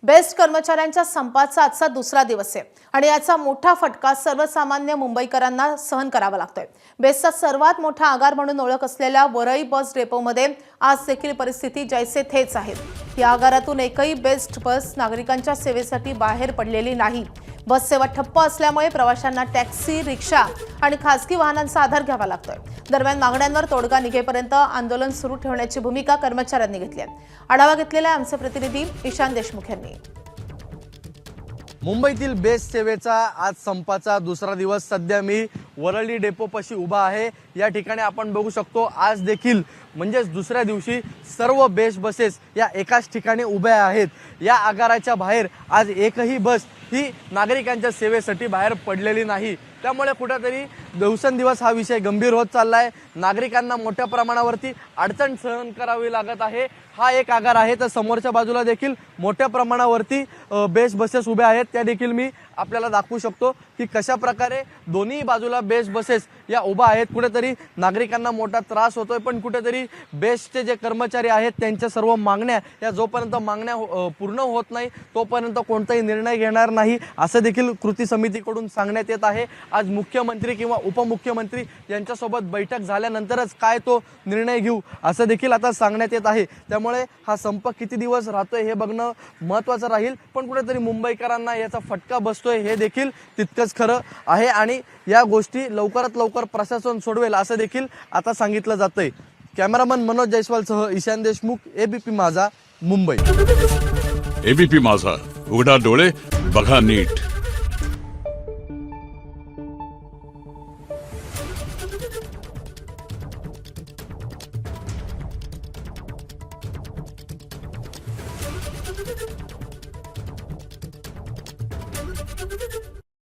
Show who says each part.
Speaker 1: Best कर्मचाऱ्यांच्या संपाचा आजचा दुसरा दिवस आहे आणि याचा मोठा फटका सर्वसामान्य मुंबईकरांना सहन करावा लागतोय। बेस्टचा सर्वात मोठा आगार म्हणून ओळख असलेल्या वरळी बस डेपोमध्ये आज देखील परिस्थिती जैसे थेच आहे। या आगारातून एकही बेस्ट बस नागरिकांच्या सेवेसाठी बाहेर पडलेली नाही। बस सेवा ठप्प असल्यामुळे प्रवाशांना टॅक्सी, रिक्षा आणि खासगी वाहनांचा आधार घ्यावा लागतोय। दरम्यान मागण्यांवर तोडगा निघेपर्यंत आंदोलन सुरू ठेवण्याची भूमिका कर्मचाऱ्यांनी घेतली आहे। आढावा घेतलेला आमचे प्रतिनिधी ईशान देशमुख यांनी।
Speaker 2: मुंबईतील बेस्ट सेवेचा आज संपाचा दुसरा दिवस। सध्या मी वरळी डेपोपाशी उभा आहे। या ठिकाणी आपण बघू शकतो आज देखील म्हणजेच दुसऱ्या दिवशी सर्व बेस्ट बसेस या एकाच ठिकाणी उभ्या आहेत। या आगाराच्या बाहेर आज एकही बस ही नागरिकांच्या सेवेसाठी बाहेर पडलेली नाही। त्यामुळे कुठेतरी दिवसेंदिवस हा विषय गंभीर होत चालला आहे। नागरिकांना मोठ्या प्रमाणावरती अडचण सहन करावी लागत आहे। हा एक आगार आहे, तर समोरच्या बाजूला देखील मोठ्या प्रमाणावरती बेस्ट बसेस उभ्या आहेत। त्या देखील मी आपल्याला दाखवू शकतो की कशा प्रकारे दोन्ही बाजूला बेस्ट बसेस या उभा आहेत। कुठेतरी नागरिकांना मोठा त्रास होतोय, पण कुठेतरी बेस्टचे जे कर्मचारी आहेत त्यांच्या सर्व मागण्या या जोपर्यंत मागण्या पूर्ण होत नाही तोपर्यंत कोणताही निर्णय घेणार नाही असं देखील कृती समितीकडून सांगण्यात येत आहे। आज मुख्यमंत्री किंवा उपमुख्यमंत्री यांच्यासोबत बैठक झाल्यानंतरच काय तो निर्णय घेऊ असं देखील आता सांगण्यात येत आहे। त्यामुळे हा संप किती दिवस राहतोय हे बघणं महत्त्वाचं राहील, पण कुठेतरी मुंबईकरांना याचा फटका बसतोय हे देखील तितकंच खरं आहे आणि या गोष्टी लवकरात लवकर प्रशासन सोडवेल असं देखील आता सांगितलं जातंय। कॅमेरामन मनोज जयस्वालसह ईशान देशमुख, एबीपी माझा, मुंबई।
Speaker 3: एबीपी माझा, उघडा डोळे बघा नीट।